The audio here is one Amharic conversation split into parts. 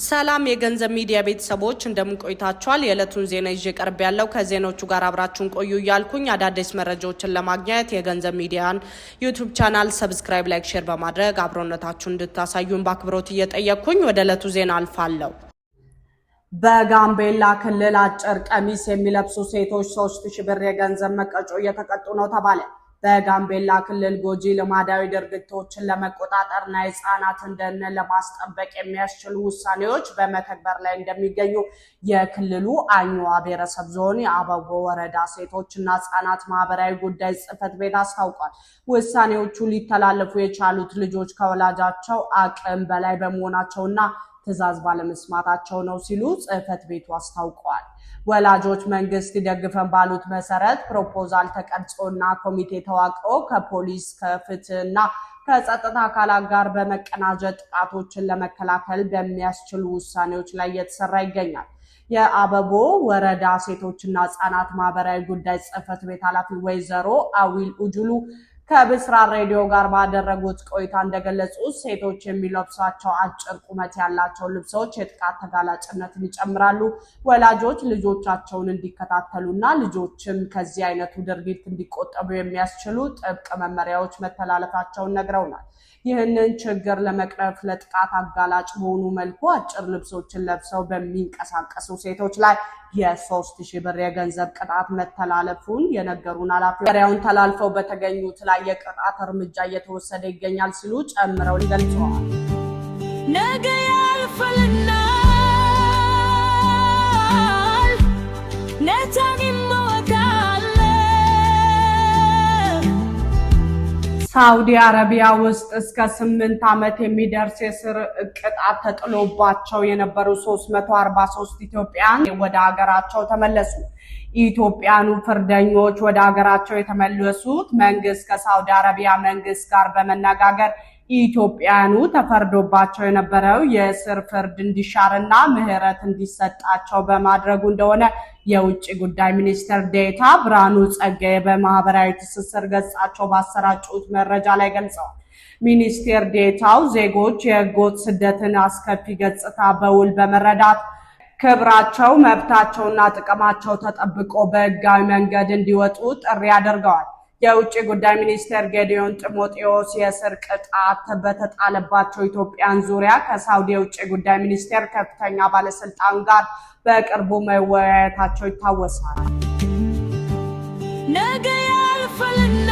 ሰላም የገንዘብ ሚዲያ ቤተሰቦች እንደምን ቆይታችኋል? የዕለቱን ዜና ይዤ ቀርብ ያለው ከዜናዎቹ ጋር አብራችሁን ቆዩ እያልኩኝ አዳዲስ መረጃዎችን ለማግኘት የገንዘብ ሚዲያን ዩቲዩብ ቻናል ሰብስክራይብ፣ ላይክ፣ ሼር በማድረግ አብሮነታችሁን እንድታሳዩን በአክብሮት እየጠየቅኩኝ ወደ ዕለቱ ዜና አልፋለሁ። በጋምቤላ ክልል አጭር ቀሚስ የሚለብሱ ሴቶች 3000 ብር የገንዘብ መቀጮ እየተቀጡ ነው ተባለ። በጋምቤላ ክልል ጎጂ ልማዳዊ ድርጊቶችን ለመቆጣጠርና የህፃናትን ደህንነት ለማስጠበቅ የሚያስችሉ ውሳኔዎች በመተግበር ላይ እንደሚገኙ የክልሉ አኝዋ ብሔረሰብ ዞን የአበቦ ወረዳ ሴቶችና ህፃናት ማህበራዊ ጉዳይ ጽሕፈት ቤት አስታውቋል። ውሳኔዎቹ ሊተላለፉ የቻሉት ልጆች ከወላጃቸው አቅም በላይ በመሆናቸውና ትዕዛዝ ባለመስማታቸው ነው ሲሉ ጽሕፈት ቤቱ አስታውቀዋል። ወላጆች መንግስት ይደግፈን ባሉት መሰረት ፕሮፖዛል ተቀርጾና ኮሚቴ ተዋቅሮ ከፖሊስ ከፍትህና ከጸጥታ አካላት ጋር በመቀናጀት ጥቃቶችን ለመከላከል በሚያስችሉ ውሳኔዎች ላይ እየተሰራ ይገኛል። የአበቦ ወረዳ ሴቶችና ህጻናት ማህበራዊ ጉዳይ ጽሕፈት ቤት ኃላፊ ወይዘሮ አዊል ኡጁሉ ከብስራት ሬዲዮ ጋር ባደረጉት ቆይታ እንደገለጹት ሴቶች የሚለብሷቸው አጭር ቁመት ያላቸው ልብሶች የጥቃት ተጋላጭነትን ይጨምራሉ። ወላጆች ልጆቻቸውን እንዲከታተሉና ልጆችም ከዚህ አይነቱ ድርጊት እንዲቆጠቡ የሚያስችሉ ጥብቅ መመሪያዎች መተላለፋቸውን ነግረውናል። ይህንን ችግር ለመቅረፍ ለጥቃት አጋላጭ በሆኑ መልኩ አጭር ልብሶችን ለብሰው በሚንቀሳቀሱ ሴቶች ላይ የ3000 ብር የገንዘብ ቅጣት መተላለፉን የነገሩን ኃላፊ መመሪያውን ተላልፈው በተገኙት ላይ የቅጣት እርምጃ እየተወሰደ ይገኛል ሲሉ ጨምረው ገልጸዋል። ነገ ያልፈልና ሳውዲ አረቢያ ውስጥ እስከ 8 ዓመት የሚደርስ የእስር ቅጣት ተጥሎባቸው የነበሩ 343 ኢትዮጵያውያን ወደ ሀገራቸው ተመለሱ። ኢትዮጵያኑ ፍርደኞች ወደ ሀገራቸው የተመለሱት መንግስት ከሳውዲ አረቢያ መንግስት ጋር በመነጋገር ኢትዮጵያኑ ተፈርዶባቸው የነበረው የእስር ፍርድ እንዲሻርና ምህረት እንዲሰጣቸው በማድረጉ እንደሆነ የውጭ ጉዳይ ሚኒስትር ዴኤታ ብርሃኑ ጸጋዬ በማህበራዊ ትስስር ገጻቸው ባሰራጩት መረጃ ላይ ገልጸዋል። ሚኒስትር ዴኤታው ዜጎች የህገወጥ ስደትን አስከፊ ገጽታ በውል በመረዳት ክብራቸው፣ መብታቸውና ጥቅማቸው ተጠብቆ በህጋዊ መንገድ እንዲወጡ ጥሪ አድርገዋል። የውጭ ጉዳይ ሚኒስትር ጌዲዮን ጢሞቴዎስ የእስር ቅጣት በተጣለባቸው ኢትዮጵያን ዙሪያ ከሳውዲ የውጭ ጉዳይ ሚኒስቴር ከፍተኛ ባለስልጣን ጋር በቅርቡ መወያየታቸው ይታወሳል። ነገ ያልፈልና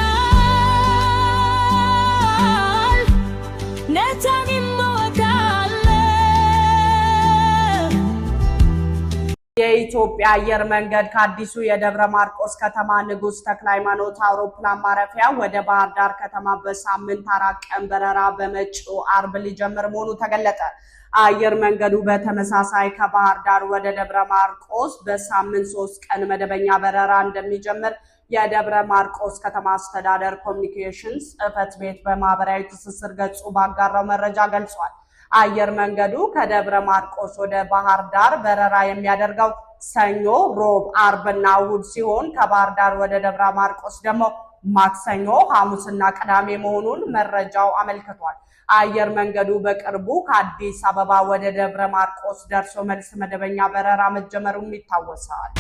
የኢትዮጵያ አየር መንገድ ከአዲሱ የደብረ ማርቆስ ከተማ ንጉስ ተክለ ሃይማኖት አውሮፕላን ማረፊያ ወደ ባህር ዳር ከተማ በሳምንት 4 ቀን በረራ በመጪው አርብ ሊጀምር መሆኑ ተገለጠ። አየር መንገዱ በተመሳሳይ ከባህር ዳር ወደ ደብረ ማርቆስ በሳምንት 3 ቀን መደበኛ በረራ እንደሚጀምር የደብረ ማርቆስ ከተማ አስተዳደር ኮሚኒኬሽንስ ጽሕፈት ቤት በማህበራዊ ትስስር ገጹ ባጋራው መረጃ ገልጿል። አየር መንገዱ ከደብረ ማርቆስ ወደ ባህር ዳር በረራ የሚያደርገው ሰኞ፣ ሮብ፣ አርብና እሁድ ሲሆን ከባህር ዳር ወደ ደብረ ማርቆስ ደግሞ ማክሰኞ፣ ሐሙስና ቅዳሜ መሆኑን መረጃው አመልክቷል። አየር መንገዱ በቅርቡ ከአዲስ አበባ ወደ ደብረ ማርቆስ ደርሶ መልስ መደበኛ በረራ መጀመሩም ይታወሳል።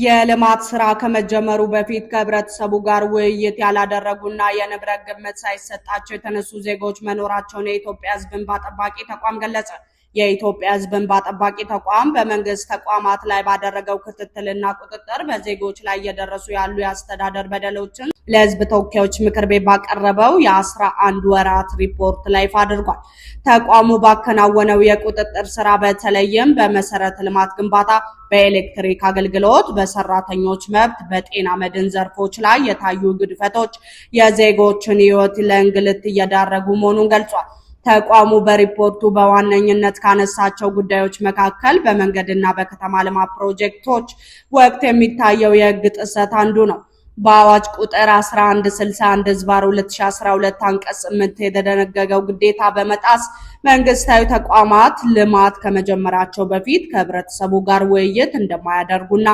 የልማት ስራ ከመጀመሩ በፊት ከህብረተሰቡ ጋር ውይይት ያላደረጉና የንብረት ግምት ሳይሰጣቸው የተነሱ ዜጎች መኖራቸውን የኢትዮጵያ ሕዝብ እንባ ጠባቂ ተቋም ገለጸ። የኢትዮጵያ ሕዝብ እንባ ጠባቂ ተቋም በመንግስት ተቋማት ላይ ባደረገው ክትትልና ቁጥጥር በዜጎች ላይ እየደረሱ ያሉ የአስተዳደር በደሎችን ለህዝብ ተወካዮች ምክር ቤት ባቀረበው የ11 ወራት ሪፖርት ላይ ይፋ አድርጓል። ተቋሙ ባከናወነው የቁጥጥር ስራ በተለይም በመሰረተ ልማት ግንባታ፣ በኤሌክትሪክ አገልግሎት፣ በሰራተኞች መብት፣ በጤና መድን ዘርፎች ላይ የታዩ ግድፈቶች የዜጎችን ህይወት ለእንግልት እየዳረጉ መሆኑን ገልጿል። ተቋሙ በሪፖርቱ በዋነኝነት ካነሳቸው ጉዳዮች መካከል በመንገድና በከተማ ልማት ፕሮጀክቶች ወቅት የሚታየው የህግ ጥሰት አንዱ ነው። በአዋጅ ቁጥር 1161/2012 አንቀጽ 8 የተደነገገው ግዴታ በመጣስ መንግስታዊ ተቋማት ልማት ከመጀመራቸው በፊት ከህብረተሰቡ ጋር ውይይት እንደማያደርጉና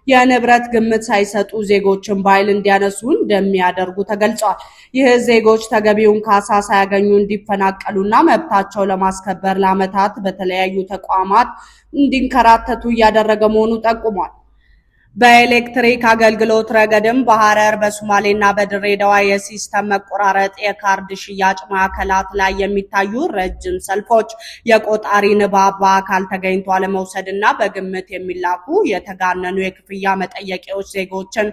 የንብረት ግምት ሳይሰጡ ዜጎችን በኃይል እንዲያነሱ እንደሚያደርጉ ተገልጿል። ይህ ዜጎች ተገቢውን ካሳ ሳያገኙ እንዲፈናቀሉና መብታቸው ለማስከበር ለዓመታት በተለያዩ ተቋማት እንዲንከራተቱ እያደረገ መሆኑ ጠቁሟል። በኤሌክትሪክ አገልግሎት ረገድም በሐረር በሶማሌና በድሬዳዋ የሲስተም መቆራረጥ፣ የካርድ ሽያጭ ማዕከላት ላይ የሚታዩ ረጅም ሰልፎች፣ የቆጣሪ ንባብ በአካል ተገኝቶ አለመውሰድና በግምት የሚላኩ የተጋነኑ የክፍያ መጠየቂያዎች ዜጎችን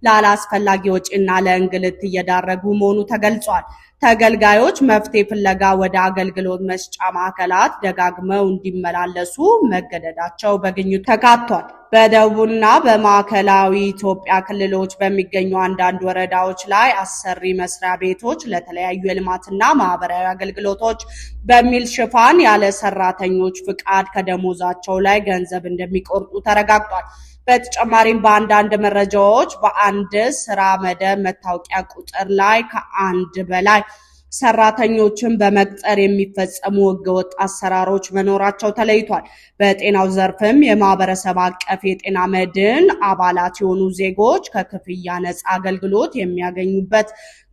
ላላስፈላጊ ወጪና ለእንግልት እየዳረጉ መሆኑ ተገልጿል። ተገልጋዮች መፍትሄ ፍለጋ ወደ አገልግሎት መስጫ ማዕከላት ደጋግመው እንዲመላለሱ መገደዳቸው በግኝቱ ተካቷል። በደቡብና በማዕከላዊ ኢትዮጵያ ክልሎች በሚገኙ አንዳንድ ወረዳዎች ላይ አሰሪ መስሪያ ቤቶች ለተለያዩ የልማትና ማህበራዊ አገልግሎቶች በሚል ሽፋን ያለ ሰራተኞች ፍቃድ ከደሞዛቸው ላይ ገንዘብ እንደሚቆርጡ ተረጋግጧል። በተጨማሪም በአንዳንድ መረጃዎች በአንድ ስራ መደብ መታወቂያ ቁጥር ላይ ከአንድ በላይ ሰራተኞችን በመቅጠር የሚፈጸሙ ህገወጥ አሰራሮች መኖራቸው ተለይቷል። በጤናው ዘርፍም የማህበረሰብ አቀፍ የጤና መድን አባላት የሆኑ ዜጎች ከክፍያ ነፃ አገልግሎት የሚያገኙበት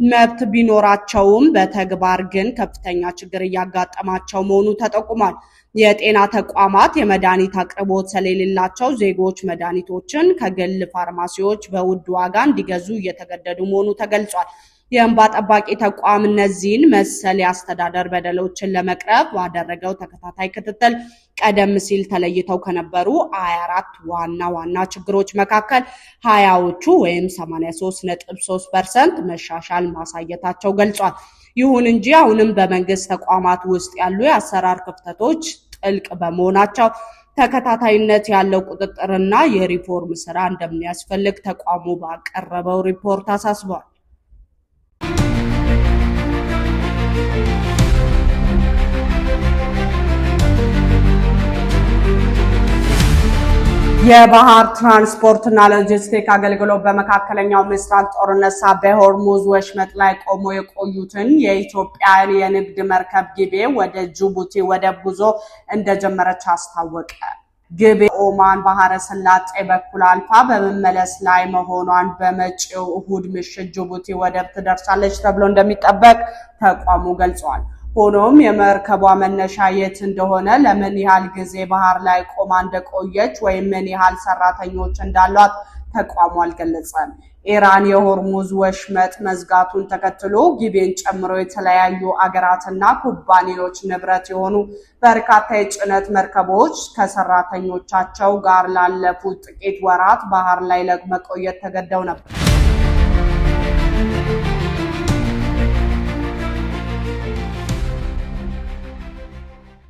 መብት ቢኖራቸውም በተግባር ግን ከፍተኛ ችግር እያጋጠማቸው መሆኑ ተጠቁሟል። የጤና ተቋማት የመድኃኒት አቅርቦት ስለሌላቸው ዜጎች መድኃኒቶችን ከግል ፋርማሲዎች በውድ ዋጋ እንዲገዙ እየተገደዱ መሆኑ ተገልጿል። የእንባ ጠባቂ ተቋም እነዚህን መሰል የአስተዳደር በደሎችን ለመቅረፍ ባደረገው ተከታታይ ክትትል ቀደም ሲል ተለይተው ከነበሩ 24 ዋና ዋና ችግሮች መካከል 20ዎቹ ወይም 83.3% መሻሻል ማሳየታቸው ገልጿል። ይሁን እንጂ አሁንም በመንግስት ተቋማት ውስጥ ያሉ የአሰራር ክፍተቶች ጥልቅ በመሆናቸው ተከታታይነት ያለው ቁጥጥርና የሪፎርም ስራ እንደሚያስፈልግ ተቋሙ ባቀረበው ሪፖርት አሳስቧል። የባህር ትራንስፖርትና ሎጂስቲክ አገልግሎት በመካከለኛው ምስራቅ ጦርነት ሳቢያ ሆርሙዝ ወሽመጥ ላይ ቆሞ የቆዩትን የኢትዮጵያን የንግድ መርከብ ጊቤ ወደ ጅቡቲ ወደብ ጉዞ እንደጀመረች አስታወቀ። ጊቤ ኦማን ባህረ ሰላጤ በኩል አልፋ በመመለስ ላይ መሆኗን በመጪው እሁድ ምሽት ጅቡቲ ወደብ ትደርሳለች ተብሎ እንደሚጠበቅ ተቋሙ ገልጿል። ሆኖም የመርከቧ መነሻ የት እንደሆነ፣ ለምን ያህል ጊዜ ባህር ላይ ቆማ እንደቆየች ወይም ምን ያህል ሰራተኞች እንዳሏት ተቋሙ አልገለጸም። ኢራን የሆርሙዝ ወሽመጥ መዝጋቱን ተከትሎ ጊቤን ጨምሮ የተለያዩ አገራትና ኩባንያዎች ንብረት የሆኑ በርካታ የጭነት መርከቦች ከሰራተኞቻቸው ጋር ላለፉት ጥቂት ወራት ባህር ላይ ለመቆየት ተገደው ነበር።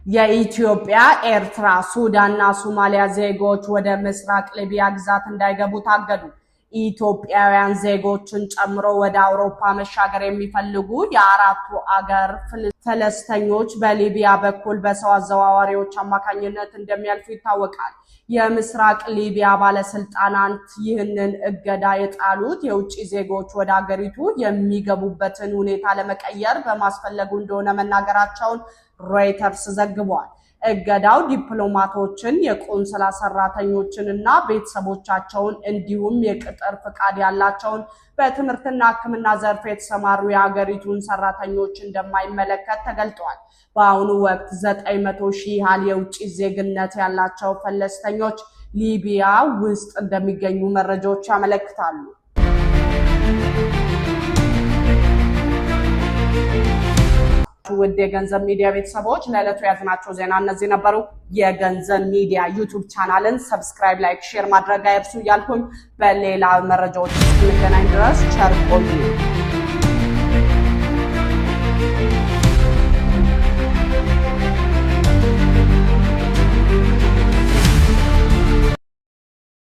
የኢትዮጵያ፣ ኤርትራ፣ ሱዳንና ሶማሊያ ዜጎች ወደ ምስራቅ ሊቢያ ግዛት እንዳይገቡ ታገዱ። ኢትዮጵያውያን ዜጎችን ጨምሮ ወደ አውሮፓ መሻገር የሚፈልጉ የአራቱ አገር ፍልሰተኞች በሊቢያ በኩል በሰው አዘዋዋሪዎች አማካኝነት እንደሚያልፉ ይታወቃል። የምስራቅ ሊቢያ ባለስልጣናት ይህንን እገዳ የጣሉት የውጭ ዜጎች ወደ አገሪቱ የሚገቡበትን ሁኔታ ለመቀየር በማስፈለጉ እንደሆነ መናገራቸውን ሮይተርስ ዘግቧል። እገዳው ዲፕሎማቶችን፣ የቆንስላ ሰራተኞችን እና ቤተሰቦቻቸውን እንዲሁም የቅጥር ፍቃድ ያላቸውን በትምህርትና ሕክምና ዘርፍ የተሰማሩ የሀገሪቱን ሰራተኞች እንደማይመለከት ተገልጧል። በአሁኑ ወቅት 900 ሺህ ያህል የውጭ ዜግነት ያላቸው ፍልሰተኞች ሊቢያ ውስጥ እንደሚገኙ መረጃዎች ያመለክታሉ። ውድ የገንዘብ ሚዲያ ቤተሰቦች ለዕለቱ ያዝናቸው ዜና እነዚህ ነበሩ። የገንዘብ ሚዲያ ዩቲዩብ ቻናልን ሰብስክራይብ፣ ላይክ፣ ሼር ማድረግ አይርሱ እያልኩኝ በሌላ መረጃዎች እስክንገናኝ ድረስ ቸር ቆዩ።